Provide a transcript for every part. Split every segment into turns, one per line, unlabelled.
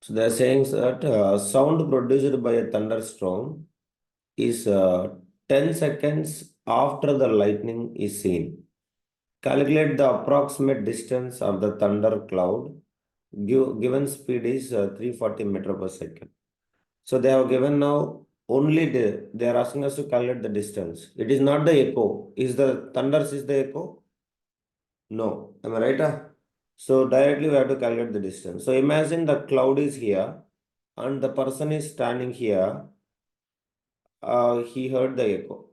So they're saying that sound produced by a thunderstorm is 10 seconds after the lightning is seen. Calculate the approximate distance of the thunder cloud. Given speed is 340 meter per second. So they have given now only they are asking us to calculate the distance. It is not the echo. Is the thunders is the echo? No. Am I right? So directly we have to calculate the distance. So imagine the cloud is here and the person is standing here. He heard the echo.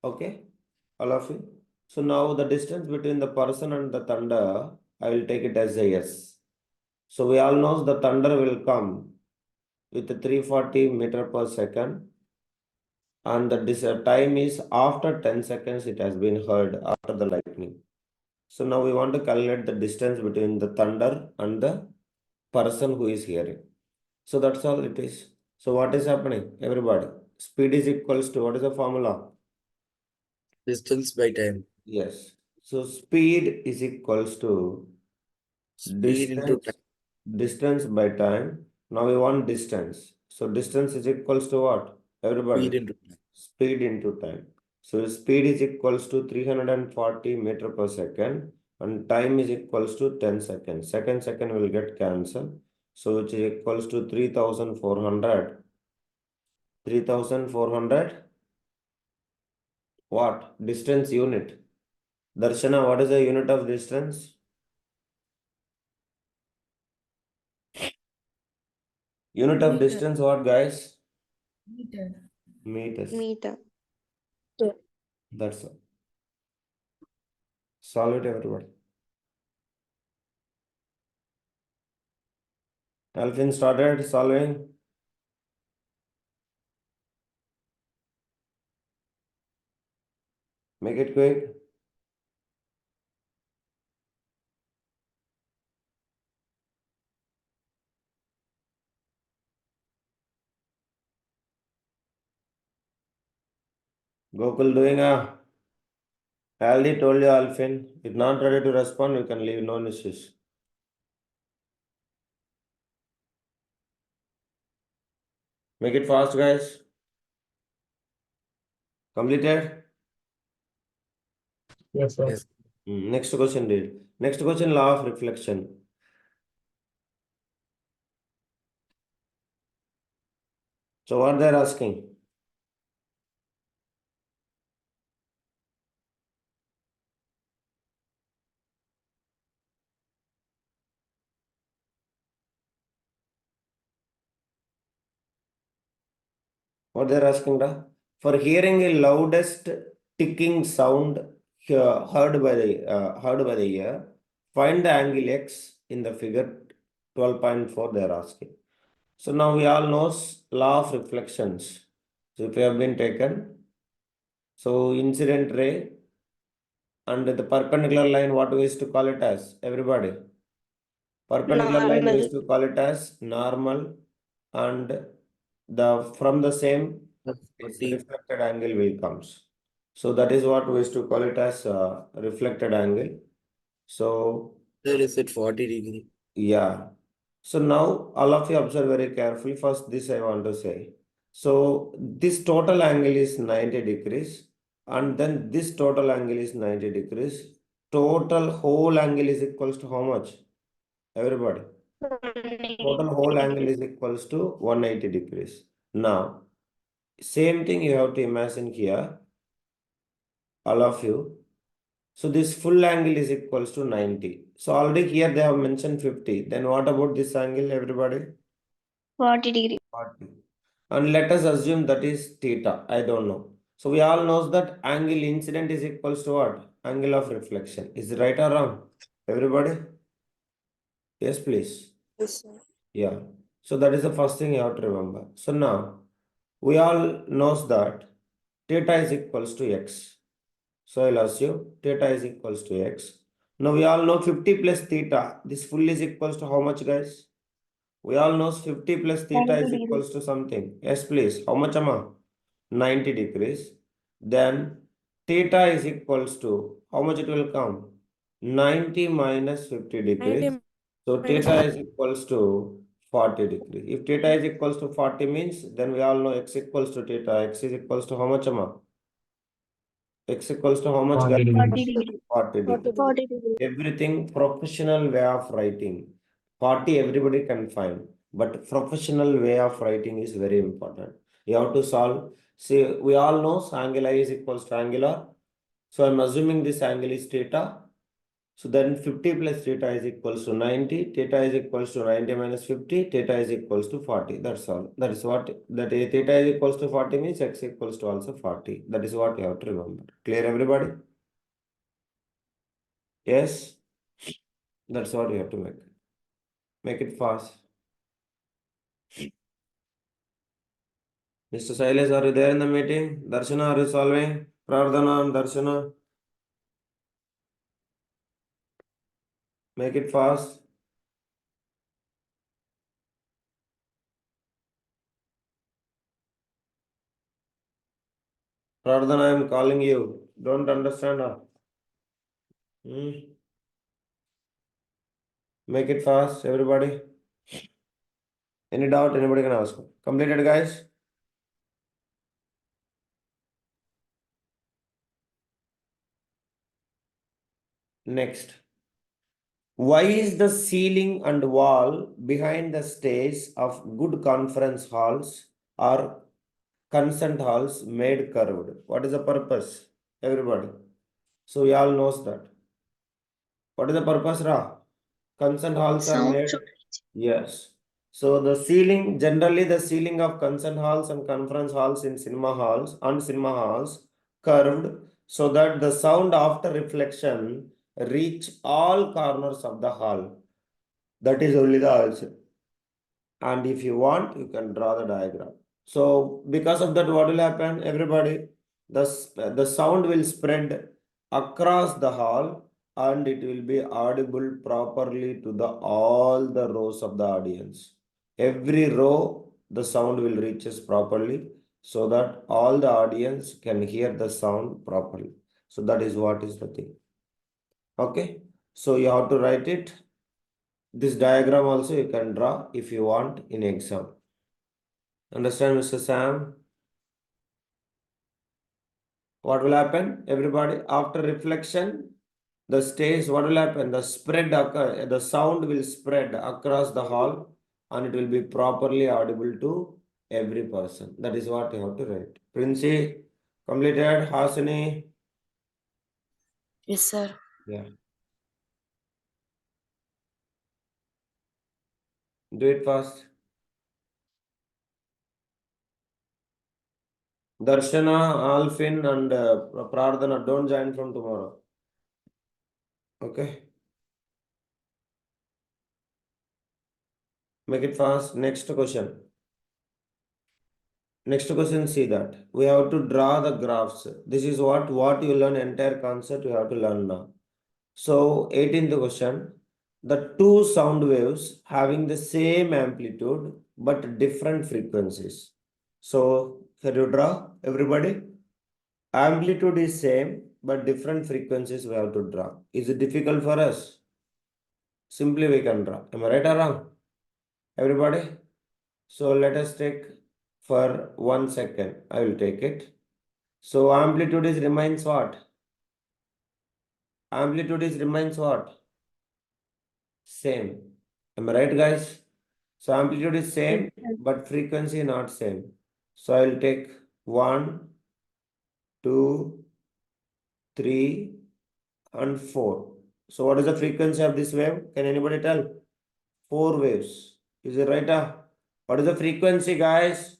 Okay, all of you. So now the distance between the person and the thunder, I will take it as a yes. So we all know the thunder will come with 340 meter per second, and the time is after 10 seconds it has been heard after the lightning. So now we want to calculate the distance between the thunder and the person who is hearing. So that's all it is. So what is happening? Everybody, speed is equals to, what is the formula?
Distance by time.
Yes. So speed is equals to
Speed into time.
distance by time. Now we want distance. So distance is equals to what? Everybody.
Speed into time.
Speed into time. So speed is equals to 340 meter per second and time is equals to 10 seconds. Second will get cancelled. So which is equals to 3400. 3400 what? Distance unit. Darshana, what is the unit of distance? Unit of
Meter.
distance what, guys?
Meter.
Meters.
Meter.
That's all. Solve it, everybody. Alvin started solving. Make it quick. Gokul doing a. I already told you, Alvin. If not ready to respond, you can leave. No issues. Make it fast, guys. Completed?
Yes, sir.
Yes.
Next question, read. Next question, law of reflection. So what they're asking? What they're asking, da? For hearing a loudest ticking sound heard by the ear, find the angle x in the figure 12.4. They're asking. So now we all know law of reflections. So if you have been taken, so incident ray and the perpendicular line, what we used to call it as? Everybody. Perpendicular line we
Normal.
used to call it as normal, and the from the same its
40.
reflected angle will comes. So that is what we used to call it as reflected angle. So
There is it 40 degree.
yeah. So now all of you observe very carefully. First, this I want to say. So this total angle is 90 degrees, and then this total angle is 90 degrees. Total whole angle is equals to how much? Everybody. Total whole angle is equals to 180 degrees. Now, same thing you have to imagine here, all of you. So this full angle is equals to 90. So already here they have mentioned 50. Then what about this angle, everybody?
40 degree.
40. And let us assume that is theta. I don't know. So we all knows that angle incident is equals to what? Angle of reflection. Is it right or wrong? Everybody? Yes, please.
Yes, sir.
Yeah. So that is the first thing you have to remember. So now we all knows that theta is equals to x. So I'll assume theta is equals to x. Now we all know 50 plus theta. This full is equals to how much, guys? We all know 50 plus theta
90
is
degree.
equals to something. Yes, please. How much, Amma? 90 degrees. Then theta is equals to how much it will come? 90 minus 50 degrees.
90
So
minus
theta is equals to 40 degree. If theta is equals to 40 means, then we all know x equals to theta. X is equals to how much, Amma? X equals to how much,
40
guys?
40
degrees.
degree.
40 degree.
40 degree.
Everything professional way of writing. 40 everybody can find, but professional way of writing is very important. You have to solve. See, we all know angle I is equals to angular. So I'm assuming this angle is theta. So then 50 plus theta is equals to 90. Theta is equals to 90 minus 50. Theta is equals to 40. That's all. That is what that theta is equals to 40 means x equals to also 40. That is what you have to remember. Clear, everybody? Yes. That's what you have to make. Make it fast. Mr. Silas, are you there in the meeting? Darshana, are you solving? Prardhana and Darshana. Make it fast. Prardhana, I am calling you. Don't understand? Make it fast, everybody. Any doubt, anybody can ask. Completed, guys? Next. Why is the ceiling and wall behind the stage of good conference halls or consent halls made curved? What is the purpose? Everybody. So we all knows that. What is the purpose, Ra? Consent halls are
Sound
made.
should
Yes. So the ceiling, generally the ceiling of concert halls and conference halls in cinema halls and cinema halls curved so that the sound after reflection reach all corners of the hall. That is only the answer. And if you want, you can draw the diagram. So because of that, what will happen? Everybody, the sound will spread across the hall and it will be audible properly to the all the rows of the audience. Every row, the sound will reach us properly so that all the audience can hear the sound properly. So that is what is the thing. Okay. So you have to write it. This diagram also you can draw if you want in exam. Understand, Mr. Sam? What will happen? Everybody, after reflection, the stage, what will happen? The sound will spread across the hall and it will be properly audible to every person. That is what you have to write. Princey, completed. Hasini?
Yes, sir.
Yeah. Do it fast. Darshana, Alfin and Prardhana, don't join from tomorrow. Okay? Make it fast. Next question. Next question, see that. We have to draw the graphs. This is what you learn, entire concept you have to learn now. So 18th question. The two sound waves having the same amplitude but different frequencies. So can you draw, everybody? Amplitude is same but different frequencies we have to draw. Is it difficult for us? Simply we can draw. Am I right or wrong? Everybody? So let us take for 1 second. I will take it. So amplitude is remains what? Amplitude is remains what? Same. Am I right, guys? So amplitude is same, but frequency not same. So I will take 1, 2, 3, and 4. So what is the frequency of this wave? Can anybody tell? 4 waves. Is it right? What is the frequency, guys?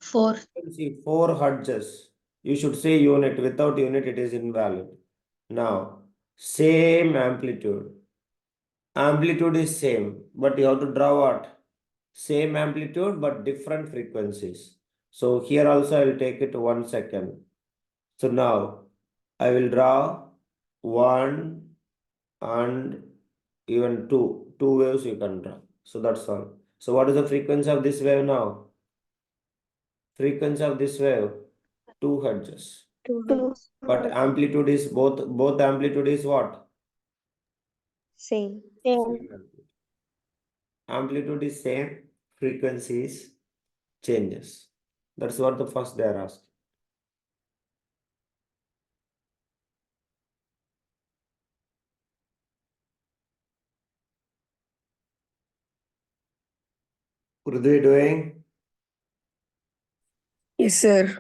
4.
Frequency 4 hertz. You should say unit. Without unit, it is invalid. Now, same amplitude. Amplitude is same, but you have to draw what? Same amplitude, but different frequencies. So here also I will take it 1 second. So now I will draw 1 and even 2. 2 waves you can draw. So that's all. So what is the frequency of this wave now? Frequency of this wave 2 hertz.
2.
But amplitude is both amplitude is what?
Same.
Same amplitude. amplitude is same, frequency is changes. That's what the first they are asking. What are they doing?
Yes, sir.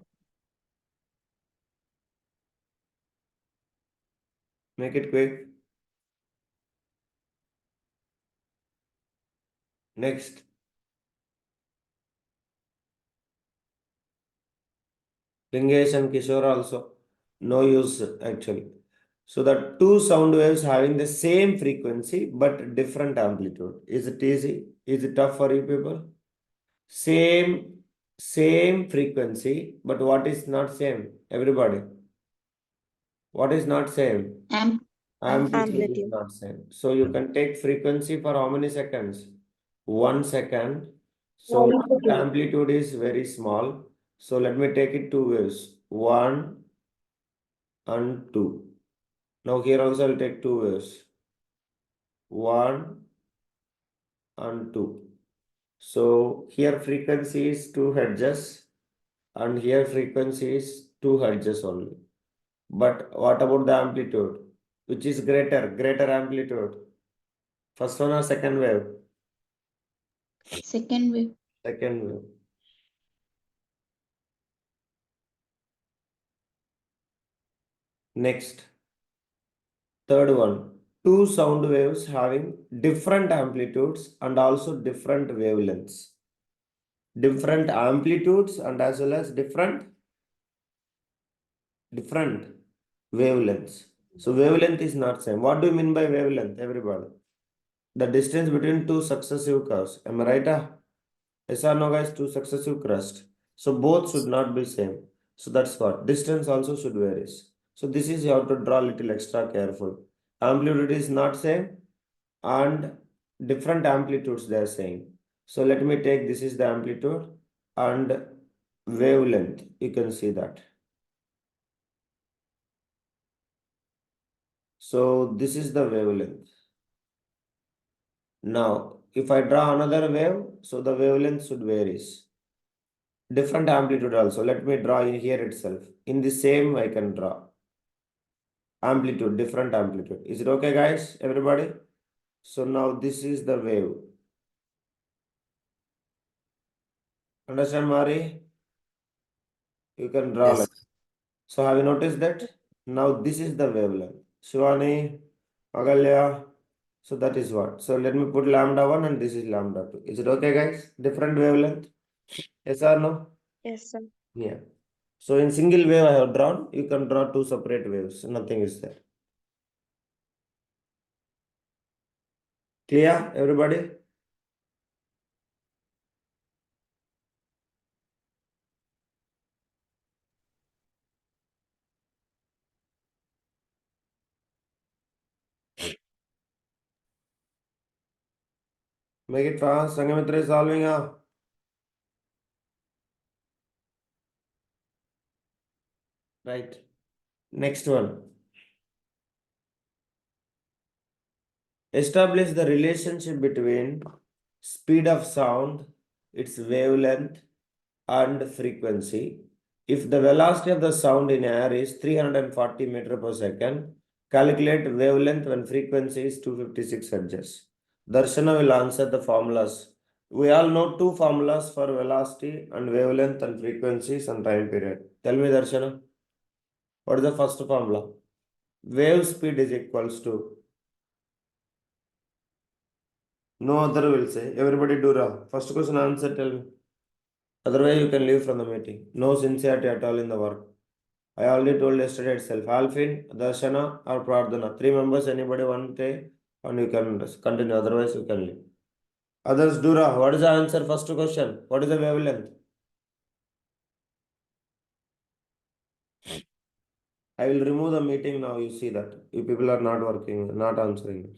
Make it quick. Next. Lingesh and Kishore also. No use actually. So the two sound waves having the same frequency but different amplitude. Is it easy? Is it tough for you people? Same frequency, but what is not same? Everybody. What is not same? Amplitude is not same. So you can take frequency for how many seconds? 1 second. So the amplitude is very small. So let me take it two waves. 1 and 2. Now here also I'll take two waves. 1 and 2. So here frequency is 2 hertz and here frequency is 2 hertz only. But what about the amplitude? Which is greater amplitude? First one or second wave?
Second wave.
Second wave. Next, third one. Two sound waves having different amplitudes and also different wavelengths. Different amplitudes and as well as different wavelengths. So wavelength is not same. What do you mean by wavelength, everybody? The distance between two successive curves. Am I right? Yes or no, guys? Two successive crusts. So both should not be same. So that's what. Distance also should vary. So this is you have to draw a little extra careful. Amplitude is not same and different amplitudes they are saying. So let me take this is the amplitude and wavelength. You can see that. So this is the wavelength. Now, if I draw another wave, so the wavelength should varies. Different amplitude also. Let me draw in here itself. In the same, I can draw. Amplitude, different amplitude. Is it okay, guys? Everybody? So now this is the wave. Understand, Mari? You can draw
Yes.
like. So have you noticed that? Now this is the wavelength. Shivani, Agalya. So that is what. So let me put lambda 1 and this is lambda 2. Is it okay, guys? Different wavelength? Yes or no?
Yes, sir.
Yeah. So in single wave I have drawn, you can draw two separate waves. Nothing is there. Clear, everybody? Make it fast. Sangamitra is solving. Right. Next one. Establish the relationship between speed of sound, its wavelength, and frequency. If the velocity of the sound in air is 340 meter per second, calculate wavelength when frequency is 256 hertz. Darshana will answer the formulas. We all know two formulas for velocity and wavelength and frequencies and time period. Tell me, Darshana, what is the first formula? Wave speed is equals to. No other will say. Everybody do wrong. First question answer, tell me. Otherwise, you can leave from the meeting. No sincerity at all in the work. I already told yesterday itself. Alfin, Darshana, or Pradhana. Three members, anybody want to take, and you can continue. Otherwise, you can leave. Others, Dura, what is the answer? First question. What is the wavelength? I will remove the meeting now. You see that. You people are not working, not answering.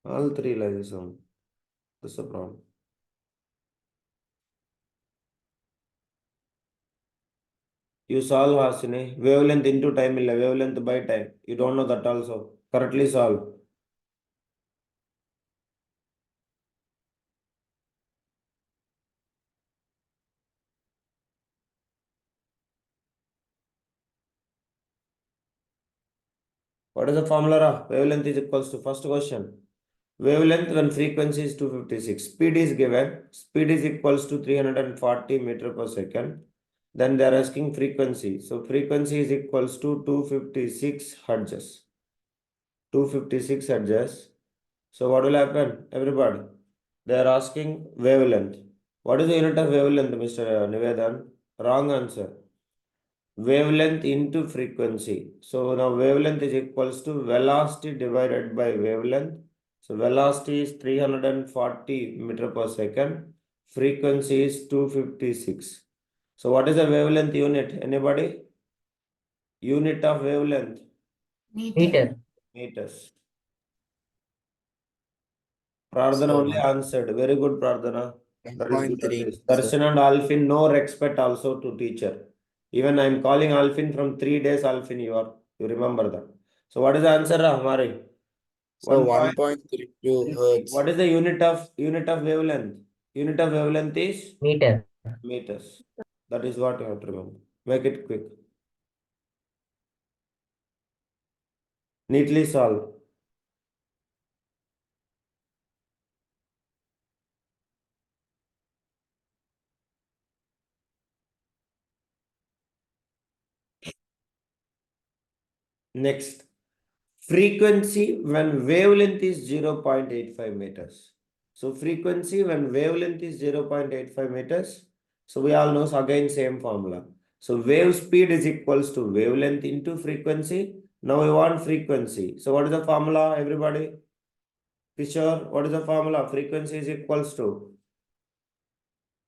All three like this one. That's the problem. You solve, Hasini. Wavelength into time, wavelength by time. You don't know that also. Correctly solve. What is the formula of wavelength is equals to first question. Wavelength when frequency is 256. Speed is given. Speed is equals to 340 meter per second. Then they are asking frequency. So frequency is equals to 256 hertz. 256 hertz. So what will happen? Everybody. They are asking wavelength. What is the unit of wavelength, Mr. Nivedan? Wrong answer. Wavelength into frequency. So now wavelength is equals to velocity divided by wavelength. So velocity is 340 meter per second. Frequency is 256. So what is the wavelength unit? Anybody? Unit of wavelength?
Meter.
Meters. Prardhana
So,
only answered. Very good, Prardhana. That is good.
1.3, sir.
Darshan and Alfin, no respect also to teacher. Even I am calling Alfin from 3 days, Alfin, you remember that. So what is the answer, Hamari?
So
1.32
1.32 hertz.
What is the unit of wavelength? Unit of wavelength is
Meter.
meters. That is what you have to remember. Make it quick. Neatly solve. Next. Frequency when wavelength is 0.85 meters. So frequency when wavelength is 0.85 meters. So we all know again same formula. So wave speed is equals to wavelength into frequency. Now we want frequency. So what is the formula, everybody? Kishore, what is the formula? Frequency is equals to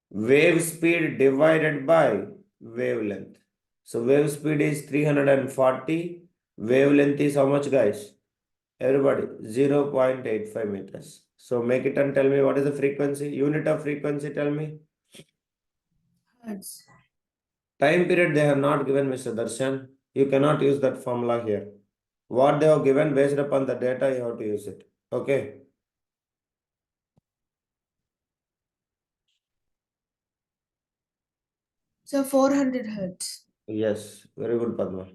wave speed divided by wavelength. So wave speed is 340. Wavelength is how much, guys? Everybody, 0.85 meters. So make it and tell me what is the frequency? Unit of frequency, tell me.
Hertz.
Time period they have not given, Mr. Darshan. You cannot use that formula here. What they have given based upon the data, you have to use it. Okay.
So 400 hertz.
Yes, very good, Padma.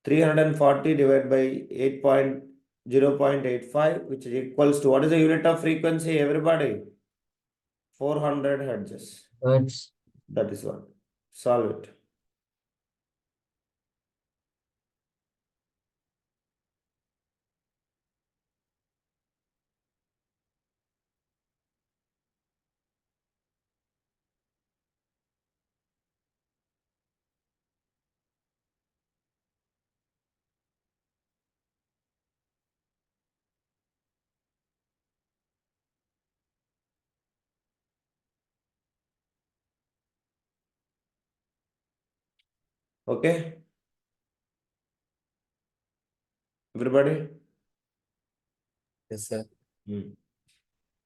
340 divided by 0.85, which is equals to what is the unit of frequency, everybody? 400 hertz.
Hertz.
That is what. Solve it. Okay. Everybody?
Yes, sir.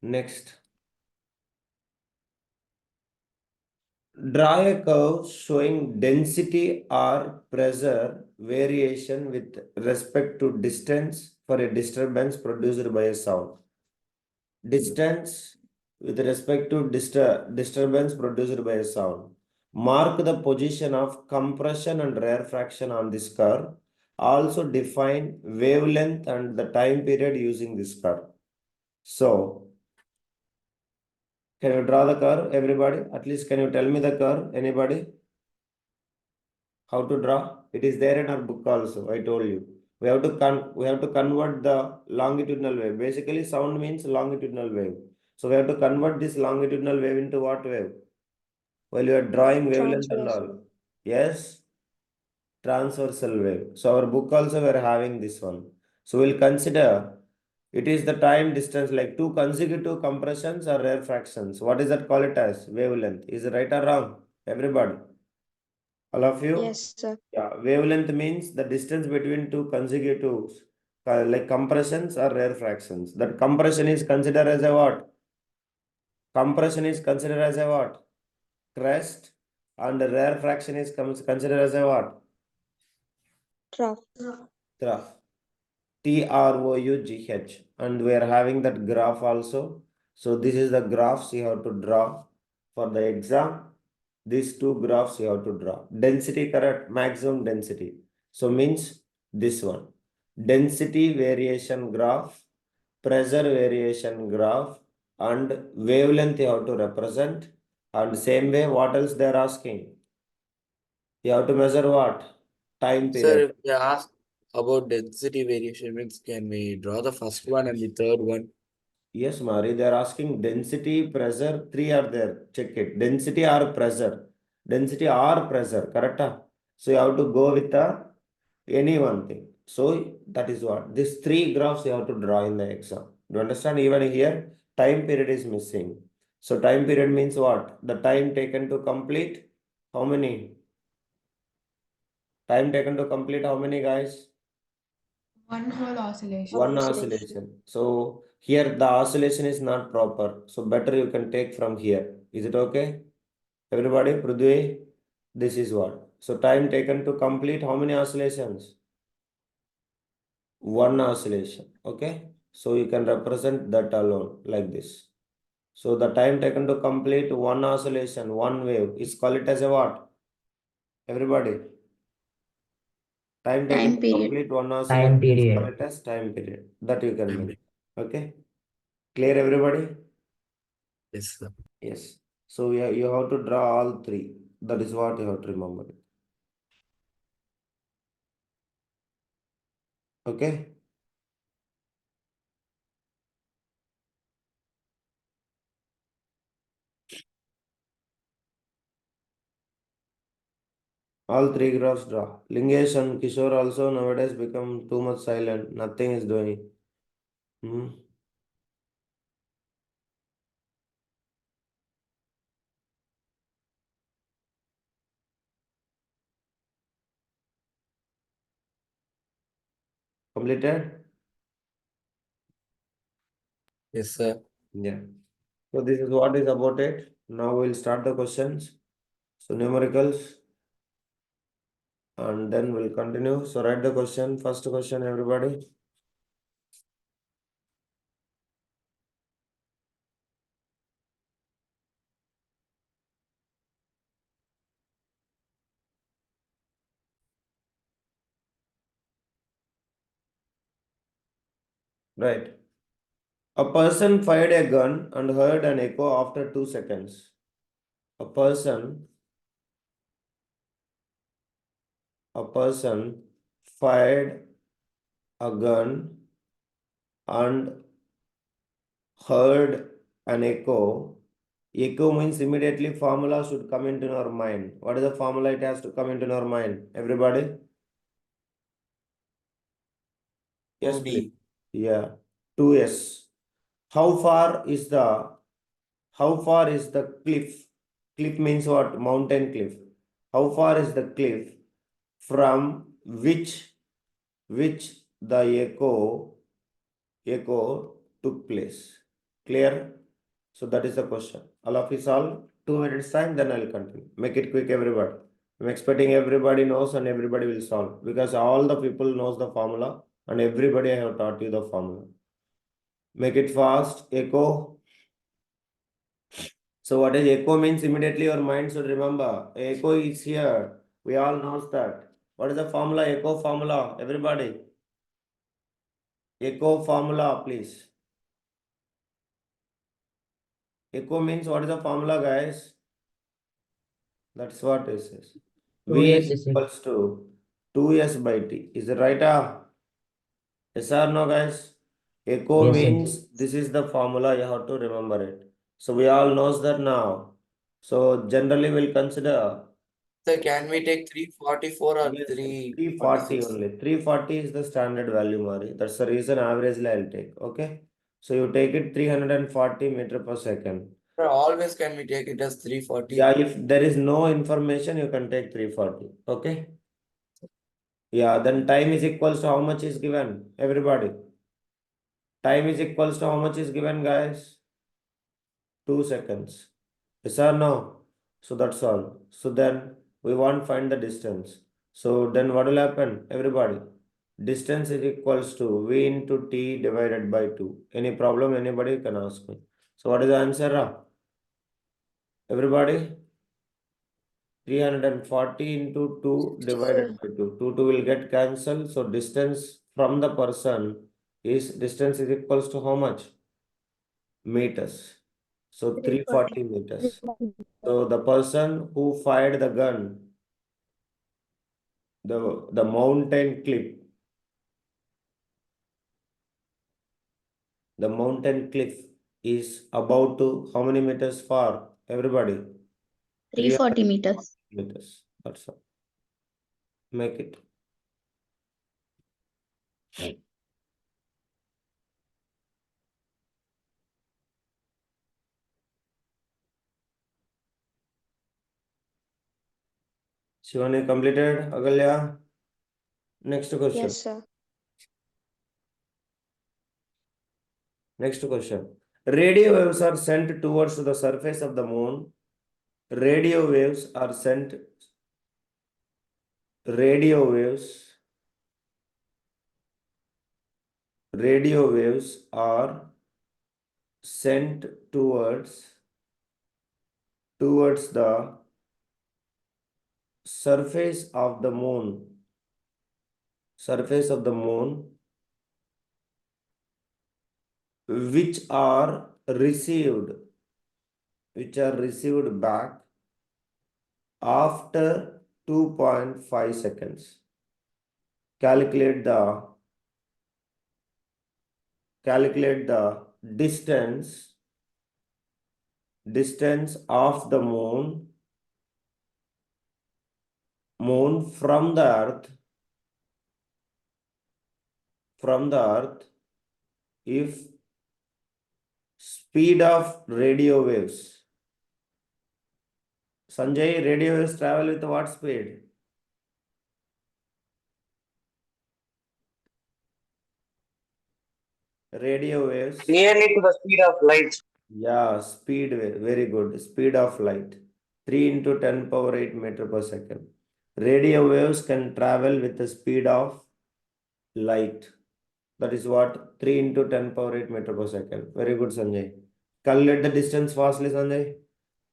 Next. Draw a curve showing density or pressure variation with respect to distance for a disturbance produced by a sound. Distance with respect to disturbance produced by a sound. Mark the position of compression and rarefaction on this curve. Also define wavelength and the time period using this curve. So, can you draw the curve, everybody? At least can you tell me the curve, anybody? How to draw? It is there in our book also, I told you. We have to convert the longitudinal wave. Basically, sound means longitudinal wave. So we have to convert this longitudinal wave into what wave? While you are drawing wavelength and all. Yes, transversal wave. So our book also we are having this one. So we'll consider it is the time distance like two consecutive compressions or rarefactions. What is that call it as? Wavelength. Is it right or wrong? Everybody. All of you?
Yes, sir.
Yeah, wavelength means the distance between two consecutive like compressions or rarefactions. That compression is considered as a what? Compression is considered as a what? Crest. And the rare fraction is considered as a what?
Trough.
Trough. TROUGH. And we are having that graph also. So this is the graphs you have to draw for the exam. These two graphs you have to draw. Density, correct? Maximum density. So means this one. Density variation graph, pressure variation graph, and wavelength you have to represent. And same way, what else they are asking? You have to measure what? Time
Sir,
period.
if they ask about density variation, means can we draw the first one and the third one?
Yes, Mari, they are asking density, pressure, three are there. Check it. Density or pressure. Density or pressure, correct? So you have to go with any one thing. So that is what. These three graphs you have to draw in the exam. Do you understand? Even here, time period is missing. So time period means what? The time taken to complete. How many? Time taken to complete how many, guys?
One whole oscillation.
One
Oscillation.
oscillation. So here the oscillation is not proper. So better you can take from here. Is it okay? Everybody, Prithvi, this is what. So time taken to complete how many oscillations? One oscillation. Okay. So you can represent that alone like this. So the time taken to complete one oscillation, one wave is called it as a what? Everybody. Time taken
Time
to
period.
complete one oscillation
Time
is
period.
called it as time period. That you can make. Okay. Clear, everybody?
Yes, sir.
Yes. So you have to draw all three. That is what you have to remember. Okay. All three graphs draw. Lingesh and Kishore also nowadays become too much silent. Nothing is doing. Hmm. Completed?
Yes, sir.
Yeah. So this is what is about it. Now we'll start the questions. So numericals. And then we'll continue. So write the question. First question, everybody. Right. A person fired a gun and heard an echo after 2 seconds. A person fired a gun and heard an echo. Echo means immediately formula should come into our mind. What is the formula it has to come into our mind? Everybody? Yes, please.
2D.
Yeah. 2S. How far is the cliff? Cliff means what? Mountain cliff. How far is the cliff from which the echo took place? Clear? So that is the question. All of you solve 2 minutes time, then I'll continue. Make it quick, everybody. I'm expecting everybody knows and everybody will solve because all the people knows the formula and everybody I have taught you the formula. Make it fast. Echo. So what is echo means immediately your mind should remember. Echo is here. We all knows that. What is the formula? Echo formula. Everybody. Echo formula, please. Echo means what is the formula, guys? That's what this is. V
2S
is
is
equals to 2S by T. Is it right? Yes or no, guys? Echo
Yes,
means this is the formula. You have to remember it. So we all knows that now. So generally we'll consider.
Sir, can we take 344 or
Yes, 340
346?
only. 340 is the standard value, Mari. That's the reason averagely I'll take. Okay. So you take it 340 meter per second.
Sir, always can we take it as 340?
Yeah, if there is no information, you can take 340. Okay. Yeah, then time is equals to how much is given? Everybody. Time is equals to how much is given, guys? 2 seconds. Yes or no? So that's all. So then we want to find the distance. So then what will happen? Everybody, distance is equals to V into T divided by 2. Any problem? Anybody can ask me. So what is the answer? Everybody? 340 into 2 divided by 2. 2 will get cancelled. So distance from the person is distance is equals to how much? Meters. So 340 meters. So the person who fired the gun, the mountain cliff, the mountain cliff is about to how many meters far? Everybody?
340 meters.
Meters. That's all. Make it. Shivani completed. Agalya. Next question.
Yes, sir.
Next question. Radio waves are sent towards the surface of the moon. Radio waves are sent. Radio waves. Radio waves are sent towards the surface of the moon. Surface of the moon, which are received back after 2.5 seconds. Calculate the distance of the moon from the earth if speed of radio waves. Sanjay, radio waves travel with what speed? Radio waves.
Nearly to the speed of light.
Yeah, speed, very good. Speed of light. 3 into 10 power 8 meter per second. Radio waves can travel with the speed of light. That is what? 3 into 10 power 8 meter per second. Very good, Sanjay. Calculate the distance fastly, Sanjay.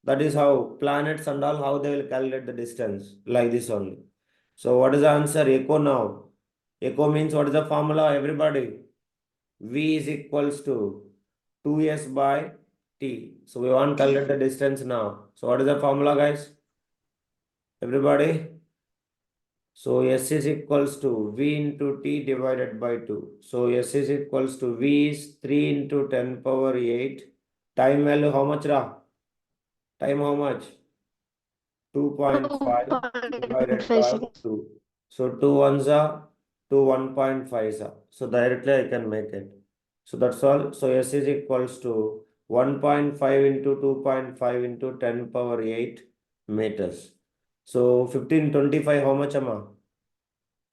That is how planets and all, how they will calculate the distance. Like this only. So what is the answer? Echo now. Echo means what is the formula, everybody? V is equals to 2s by t. So we want to calculate the distance now. So what is the formula, guys? Everybody? So s is equals to v into t divided by 2. So s is equals to v is 3 into 10 power 8. Time value how much, Ra? Time how much? 2.5 divided
2.5
by
seconds.
2. So 2 ones are 2 1.5. So directly I can make it. So that's all. So S is equals to 1.5 into 2.5 into 10 power 8 meters. So 1525, how much am I?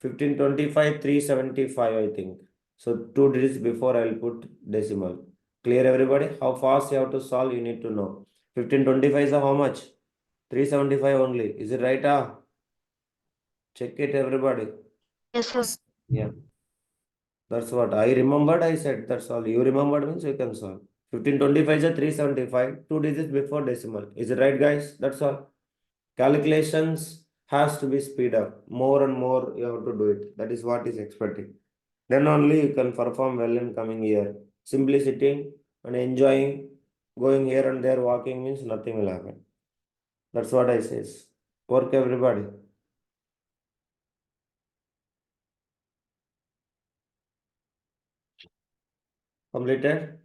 1525, 375, I think. So 2 digits before I'll put decimal. Clear, everybody? How fast you have to solve, you need to know. 1525 is how much? 375 only. Is it right? Check it, everybody.
Yes, sir.
Yeah. That's what I remembered. I said that's all. You remembered means you can solve. 1525 is a 375. 2 digits before decimal. Is it right, guys? That's all. Calculations has to be speed up. More and more you have to do it. That is what is expected. Then only you can perform well in coming year. Simply sitting and enjoying, going here and there, walking means nothing will happen. That's what I says. Work, everybody. Completed?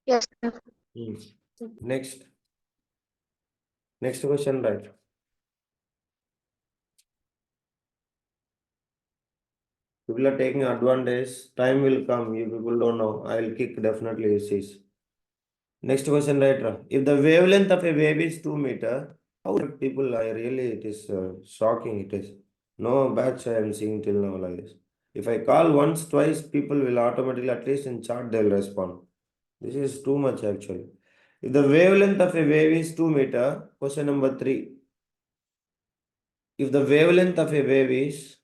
Yes, sir.
Next. Next question, right? People are taking advantage. Time will come. You people don't know. I'll kick definitely. You see. Next question, right? If the wavelength of a wave is 2 meter, how people? I really, it is shocking. It is no batch I am seeing till now like this. If I call once, twice, people will automatically, at least in chat, they'll respond. This is too much actually. If the wavelength of a wave is 2 meter, question number 3. If the wavelength of a wave is,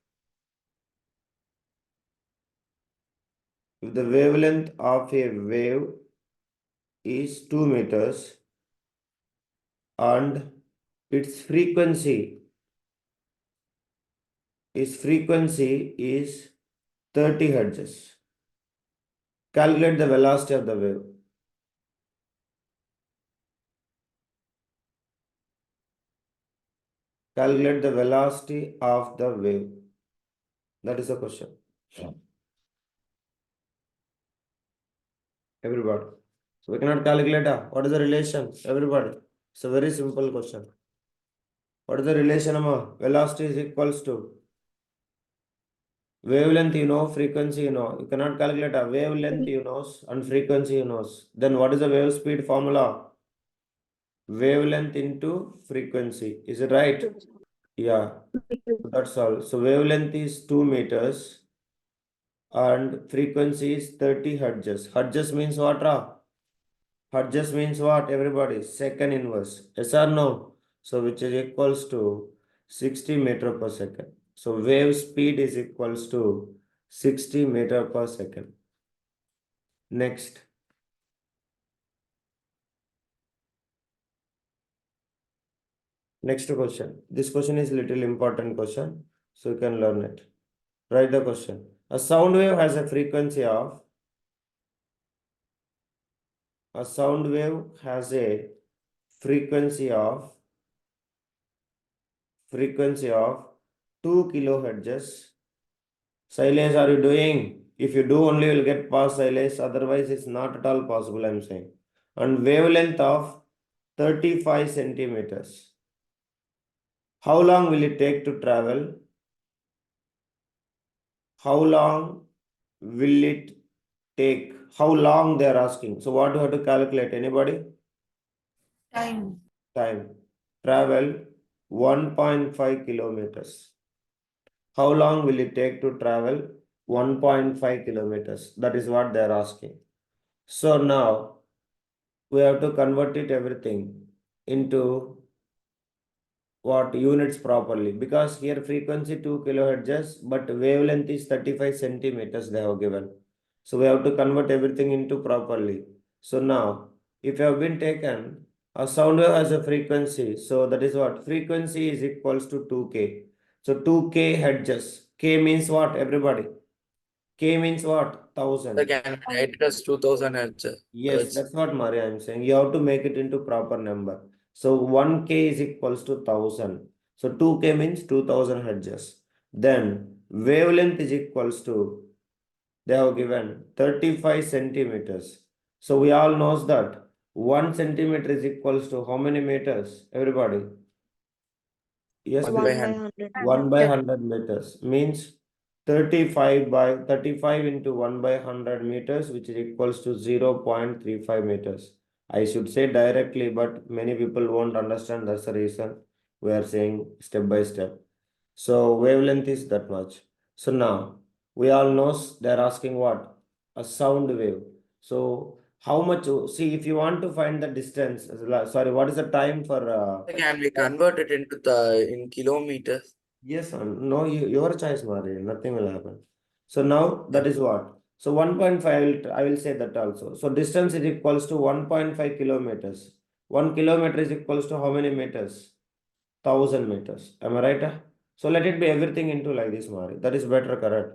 if the wavelength of a wave is 2 meters and its frequency is 30 hertz. Calculate the velocity of the wave. Calculate the velocity of the wave. That is the question. Everybody. So we cannot calculate. What is the relation? Everybody. It's a very simple question. What is the relation? Velocity is equals to wavelength, you know, frequency, you know. You cannot calculate a wavelength, you know, and frequency, you know. Then what is the wave speed formula? Wavelength into frequency. Is it right? Yeah. That's all. So wavelength is 2 meters and frequency is 30 hertz. Hertz means what? Hertz means what? Everybody, second inverse. Yes or no? So which is equals to 60 meter per second. So wave speed is equals to 60 meter per second. Next. Next question. This question is little important question. So you can learn it. Write the question. A sound wave has a frequency of 2 kilohertz. Silas, are you doing? If you do, only will get pass, Silas. Otherwise, it's not at all possible, I'm saying. And wavelength of 35 centimeters. How long will it take to travel? How long will it take? How long they are asking? So what do you have to calculate? Anybody?
Time.
Time. Travel 1.5 kilometers. How long will it take to travel 1.5 kilometers? That is what they are asking. So now we have to convert it everything into what units properly, because here frequency 2 kilohertz, but wavelength is 35 centimeters they have given. So we have to convert everything into properly. So now if you have been taken a sound wave has a frequency, so that is what frequency is equals to 2k. So 2k hertz. K means what, everybody? K means what? 1000.
So can we write it as 2000 hertz?
Yes, that's what Maria I'm saying. You have to make it into proper number. So 1k is equals to 1000. So 2k means 2000 hertz. Then wavelength is equals to, they have given 35 centimeters. So we all knows that 1 centimeter is equals to how many meters? Everybody. Yes,
1
please.
by 100.
1 by 100 meters means 35 into 1 by 100 meters, which is equals to 0.35 meters. I should say directly, but many people won't understand. That's the reason we are saying step by step. So wavelength is that much. So now we all knows they're asking what? A sound wave. So how much? See, if you want to find the distance, sorry, what is the time for?
Can we convert it into in kilometers?
Yes, no, your choice, Mari. Nothing will happen. So now that is what? So 1.5, I will say that also. So distance is equals to 1.5 kilometers. 1 kilometer is equals to how many meters? 1000 meters. Am I right? So let it be everything into like this, Mari. That is better, correct?